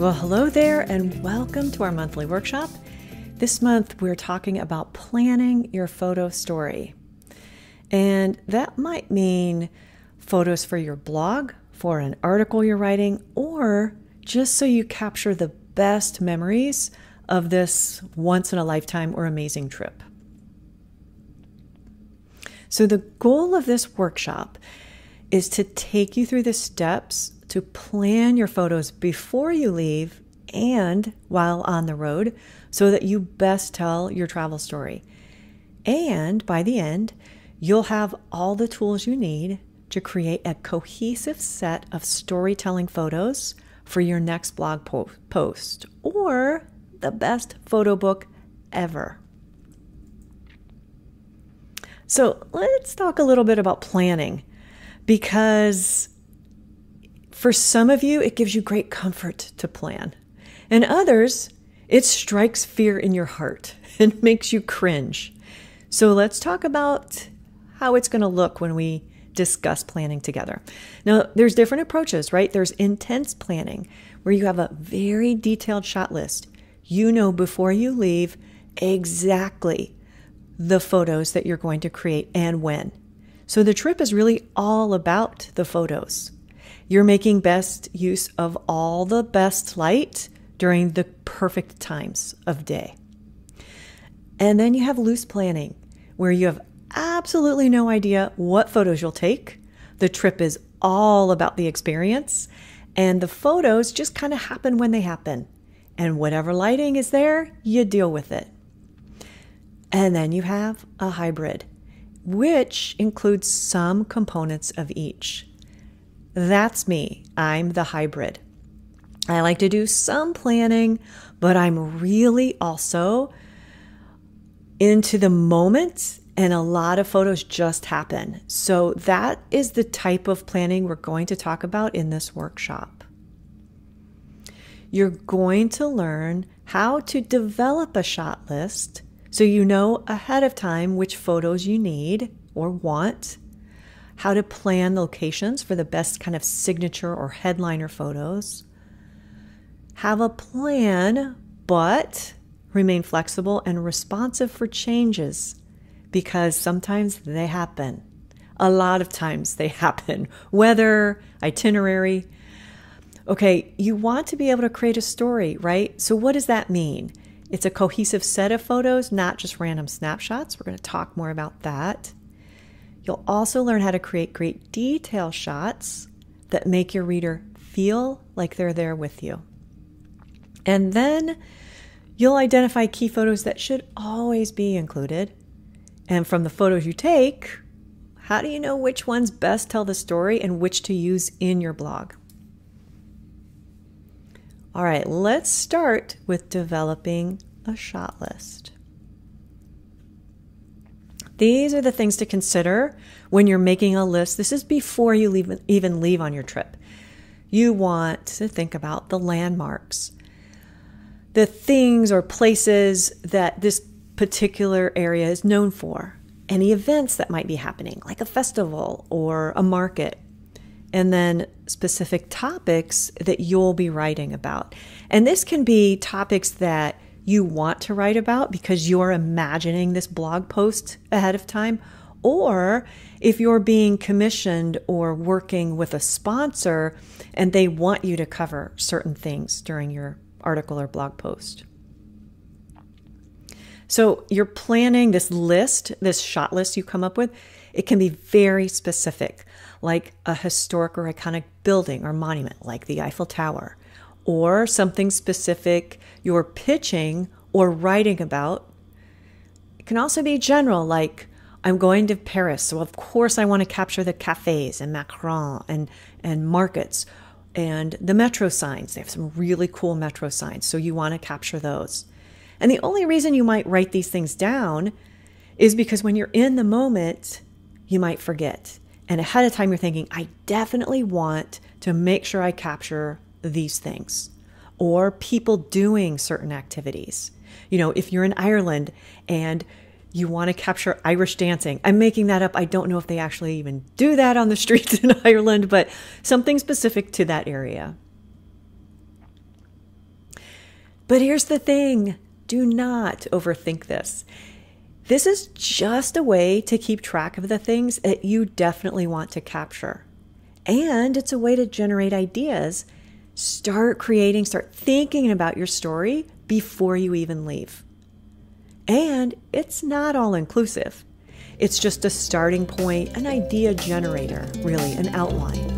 Well, hello there and welcome to our monthly workshop. This month we're talking about planning your photo story. And that might mean photos for your blog, for an article you're writing, or just so you capture the best memories of this once-in-a-lifetime or amazing trip. So the goal of this workshop is to take you through the steps to plan your photos before you leave and while on the road so that you best tell your travel story. And by the end, you'll have all the tools you need to create a cohesive set of storytelling photos for your next blog post or the best photo book ever. So let's talk a little bit about planning, because for some of you, it gives you great comfort to plan. And others, it strikes fear in your heart and makes you cringe. So let's talk about how it's going to look when we discuss planning together. Now, there's different approaches, right? There's intense planning, where you have a very detailed shot list. You know before you leave exactly the photos that you're going to create and when. So the trip is really all about the photos. You're making best use of all the best light during the perfect times of day. And then you have loose planning, where you have absolutely no idea what photos you'll take. The trip is all about the experience, and the photos just kind of happen when they happen. And whatever lighting is there, you deal with it. And then you have a hybrid, which includes some components of each. That's me. I'm the hybrid. I like to do some planning, but I'm really also into the moment, and a lot of photos just happen. So that is the type of planning we're going to talk about in this workshop. You're going to learn how to develop a shot list so you know ahead of time which photos you need or want, how to plan locations for the best kind of signature or headliner photos, have a plan, but remain flexible and responsive for changes, because sometimes they happen. A lot of times they happen. Weather, itinerary. Okay, you want to be able to create a story, right? So what does that mean? It's a cohesive set of photos, not just random snapshots. We're going to talk more about that. You'll also learn how to create great detail shots that make your reader feel like they're there with you. And then you'll identify key photos that should always be included. And from the photos you take, how do you know which ones best tell the story and which to use in your blog? All right, let's start with developing a shot list. These are the things to consider when you're making a list. This is before you even leave on your trip. You want to think about the landmarks, the things or places that this particular area is known for, any events that might be happening, like a festival or a market, and then specific topics that you'll be writing about. And this can be topics that you want to write about because you're imagining this blog post ahead of time, or if you're being commissioned or working with a sponsor and they want you to cover certain things during your article or blog post. So you're planning this list, this shot list you come up with. It can be very specific, like a historic or iconic building or monument, like the Eiffel Tower, or something specific you're pitching or writing about. It can also be general, like I'm going to Paris, so of course I want to capture the cafes and Macron and markets and the metro signs. They have some really cool metro signs, so you want to capture those. And the only reason you might write these things down is because when you're in the moment, you might forget. And ahead of time, you're thinking, I definitely want to make sure I capture these things, or people doing certain activities. You know, if you're in Ireland and you want to capture Irish dancing, I'm making that up. I don't know if they actually even do that on the streets in Ireland, but something specific to that area. But here's the thing. Do not overthink this. This is just a way to keep track of the things that you definitely want to capture. And it's a way to generate ideas. Start creating, start thinking about your story before you even leave. And it's not all inclusive. It's just a starting point, an idea generator, really, an outline.